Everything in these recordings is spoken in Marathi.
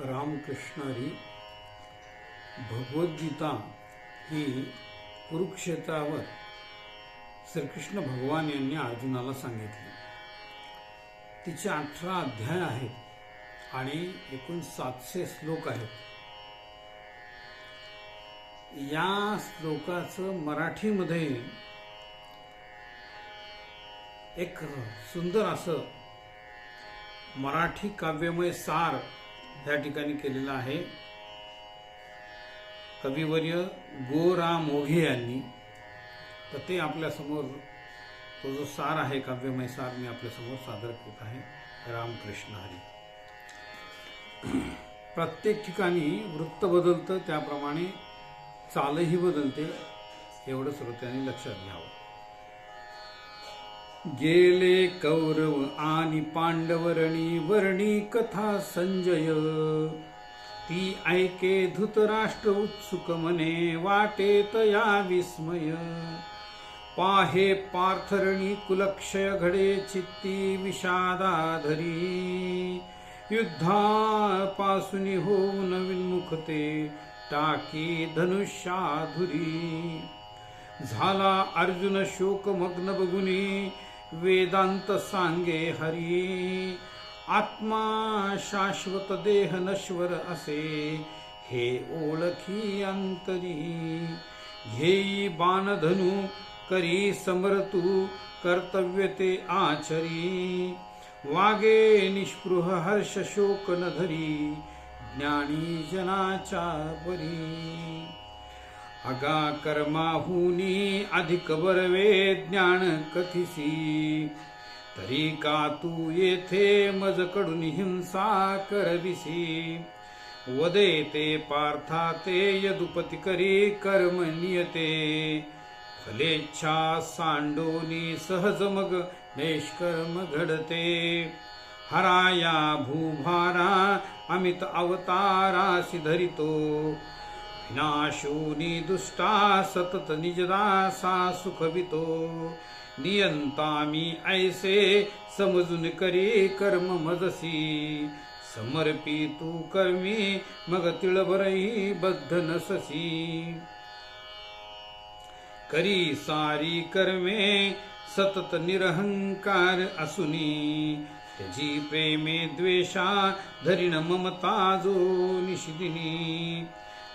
रामकृष्ण हरी. भगवद्गीता ही कुरुक्षेत्रावर श्रीकृष्ण भगवान यांनी अर्जुनाला सांगितली. तिचे 18 अध्याय आहेत आणि एकूण 700 श्लोक आहेत. या श्लोकाचं मराठीमध्ये एक सुंदर असं मराठी काव्यमय सार या ठिकाणी केलेला आहे. कविवर्य गो. रा. मोघे यांनी. तर ते आपल्यासमोर तो जो सार आहे, काव्यमय सार, मी आपल्यासमोर सादर करत आहे. रामकृष्ण हरी. प्रत्येक ठिकाणी वृत्त बदलतं, त्याप्रमाणे चालही बदलते, एवढं श्रोत्यांनी लक्षात घ्यावं. गेले कौरव आणि पांडवरणी वर्णी कथा संजय, ती ऐके धृतराष्ट्र उत्सुक मने, वाटेत या विस्मय. पाहे पार्थरणी कुलक्षय घडे, चित्ती विषादाधरी. युद्धापासून होऊन विन्मुखते, टाकी धनुष्याधुरी. झाला अर्जुन शोकमग्न बगुनी, वेदांत सांगे हरी. आत्मा शाश्वत देह नश्वर असे, हे ओळखी अंतरी. घेई बाणधनु करी समरतू, कर्तव्य ते आचरी. वागे निष्पृह हर्ष शोक न धरी, ज्ञानी जनाच्या परी. अगा कर्माहुनी अधिक बरवे, ज्ञान कथिसी. तरी का तू येथे मजकडून हिंसा करविसी. वदेते पार्था ते यदुपती करी, कर्म नियते. फलेच्छा सांडोनी सहज मग निष्कर्म घडते. हराया भूभारा अमित अवतारासी धरितो. विनाशोनी दुष्टा सतत निजदासा सुखवितो. नियंता मी ऐसे समजून करी कर्म मजसी. समर्पी तू कर्मी मग तिळभरही बद्ध नससी. करी सारी कर्मे सतत निरहंकार असुनी. त्याची प्रेमे द्वेषा धरीन ममता जो निशिदिनी.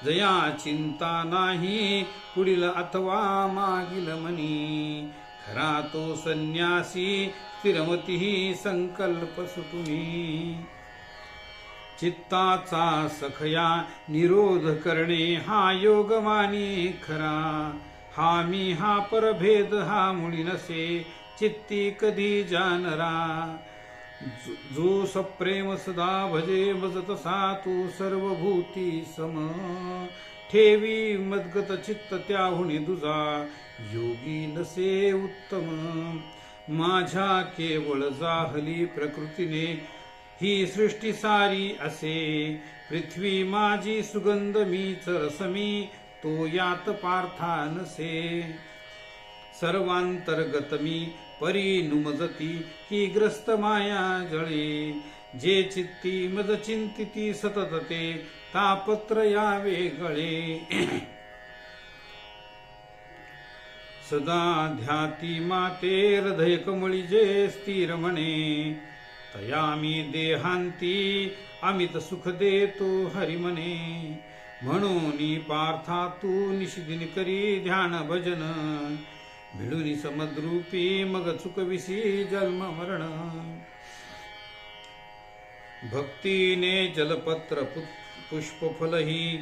जया चिंता नाही पुढील अथवा मागील मनी. खरा तो संन्यासी स्थिरमती संकल्प सुटुनी. चित्ताचा सखया निरोध करणे, हा योग मानी खरा. हा मी हा परभेद हा मुळी नसे, चित्ती कधी जानरा. जो सप्रेम सदा भजे, भजतसा तू सर्वभूती सम. ठेवी मद्गत चित्त त्याहुनी दुजा, योगी नसे उत्तम. माझ्या केवळ जाहली प्रकृतीने, ही सृष्टी सारी असे. पृथ्वी माझी सुगंध मीच रसमी, तो यात पार्था नसे. सर्वांतर्गत मी परी नुमजती, ही ग्रस्त माया जळे. जे चित्ती मज चिंतिती सतत ते, तापत्र यावे गळे. सदा ध्याती माते हृदय कमळी जे स्थिर म्हणे. तया मी देहांती अमित सुख देतो हरी म्हणे. म्हणून पार्था तू निशिदिन करी ध्यान भजन. भिडूनी समद्रूपी मग चुकविसी जन्म मरण. भक्तीने जलपत्र पुष्पफलही,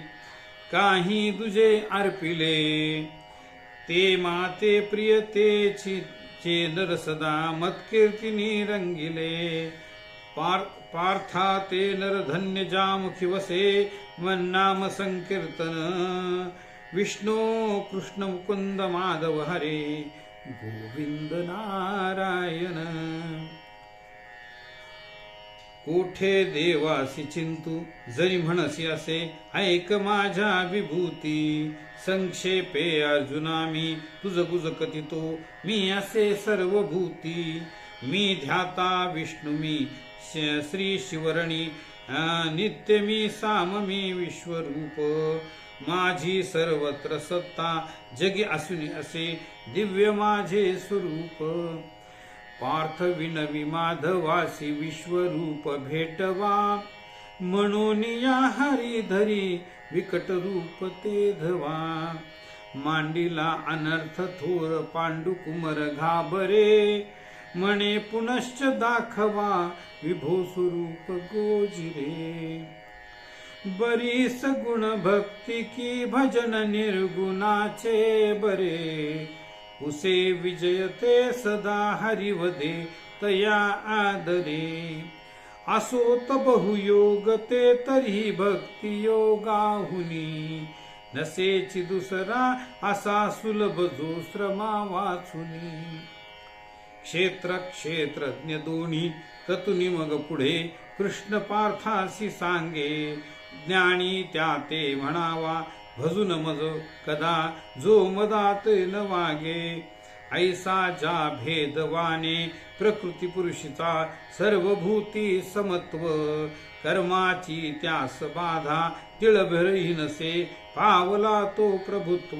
काही दुजे अर्पिले. ते माते प्रियतेची चे नर सदा, मत्कीर्तिनी रंगिले. पार्था ते नर धन्य जामुखी वसे, मन्नाम संकीर्तन. विष्णू कृष्ण मुकुंद माधव हरे, गोविंद नारायण. कोठे देवासी चिंतू, जरी म्हणसी असे ऐक माझ्या विभूती. संक्षेपे अर्जुना मी तुझ गुज कथितो, मी असे सर्वभूती. मी ध्याता विष्णू मी श्री शिवरणी, नित्य मी साम मी विश्वरूप, माझी सर्वत्र सत्ता जगी असून असे दिव्य माझे स्वरूप. पार्थ विनवी माधवासी विश्वरूप भेटवा, म्हणून या हरिधरी विकट रूप ते धवा. मांडिला अनर्थ थोर पांडू कुमर घाबरे, म्हणे पुनश्च दाखवा विभो स्वरूप गोजिरे. बरीस गुण भक्ती की भजन निर्गुणाचे बरे, उसे विजयते सदा हरिवदे तया आदरे. असोत बहुयोग ते तरी भक्ती योगाहुनी, नसेची दुसरा असा सुलभ जो श्रमा वाचुनी. क्षेत्र क्षेत्रज्ञ दोन्ही ततुनी मग पुढे कृष्ण पार्थासी सांगे, ज्ञानी त्या ते म्हणावा भजून मज कदा जो मदात न वागे. ऐसा ज्या भेदवाने प्रकृती पुरुषीचा सर्वभूती समत्व, कर्माची त्यास बाधा तिळभरही नसे पावला तो प्रभुत्व.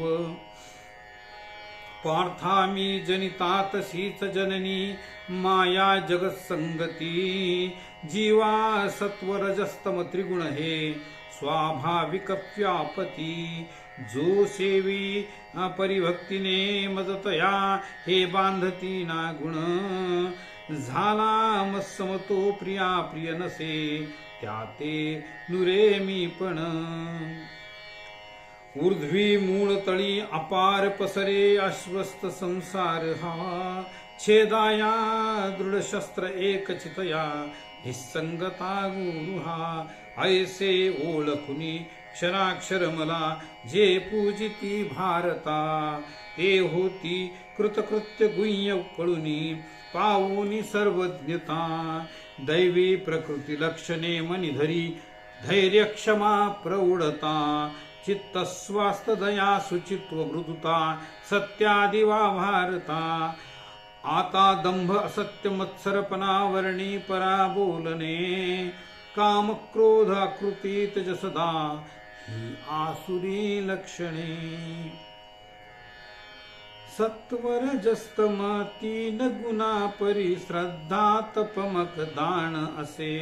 पार्था मी जनिता तशीच जननी माया जगत संगती, जीवा सत्व रजस्तम त्रिगुण हे स्वाभाविक व्यापती. जो सेवी परिभक्तीने मजतया हे बांधती ना गुण, झाला मत्समतो प्रिया प्रिय नसे त्या ते नुरे मी पण. ऊर्ध्वी मूळ तळी अपार पसरे अश्वस्त संसार हा, छेदाया दृढ शस्त्र एक चितया निसंगता गुरु हा. ऐसे ओळखुनी क्षराक्षर मला जे पूजिती भारता, ते होती कृतकृत्य गुह्य कळुनी पावुनी सर्वज्ञता. दैवी प्रकृती लक्षणे मनिधरी धैर्य क्षमा प्रौढता, चित्त स्वास्थ दया सुचित्व मृदुता सत्यादिवा भारता. आता दंभ असत्य मत्सरपणा वर्णी परा बोलणे, काम क्रोध आकृती तेजसदा ही आसुरी लक्षणे. सत्वर जस्तम तीन गुणा परी श्रद्धा तपमक दान असे,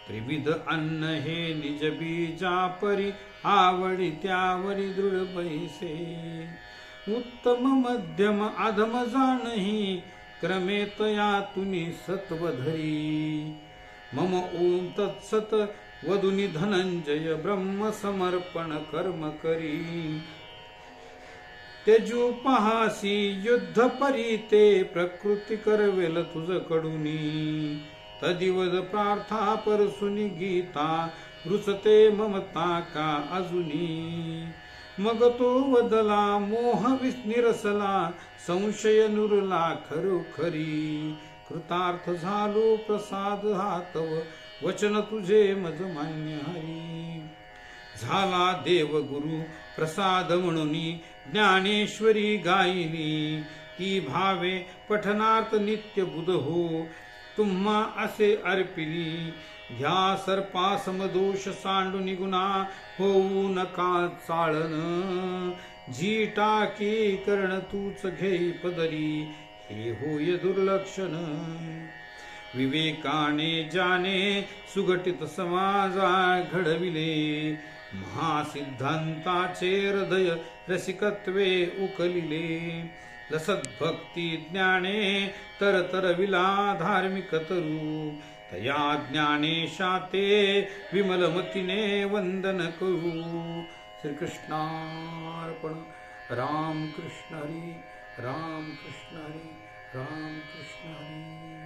त्रिविध अन्न हे निज बीजा परी आवडी त्यावरी दृढ बैसे. उत्तम मध्यम अधम जाणही क्रमे तया तुनी सत्व धरी. मम ओम तत्सत वदुनी धनंजय ब्रह्म समर्पण कर्म करी. तेजू पहासी युद्ध परी ते प्रकृती करवेल तुझ कडुनी. तदिवद प्रार्था परसुनी गीता रुचते ममता का अजुनी. मग तो वदला मोह निरसला संशय नुरला खरोखरी. कृतार्थ झालो प्रसाद हातव वचन तुझे मज मान्य हरी. झाला देव गुरु प्रसाद म्हणूनी ज्ञानेश्वरी गायिली. ती भावे पठनार्थ नित्य बुध हो तुम्हा असे अर्पिली. घ्या सर्पासम दोष सांडू निगुणा होऊ नका चाळण. जी टाकी कर्ण तूच घेई पदरी हे होय दुर्लक्षण. विवेकाने जाने सुगटित समाजा घडविले. महासिद्धांताचे हृदय रसिकत्वे उकलिले. लसत भक्ती ज्ञाने तरतरविला धार्मिक तरू. तया ज्ञानेशाते विमलमतीने वंदन करू. श्रीकृष्णार्पण. राम कृष्ण हरी, राम कृष्ण हरी, राम कृष्ण हरी.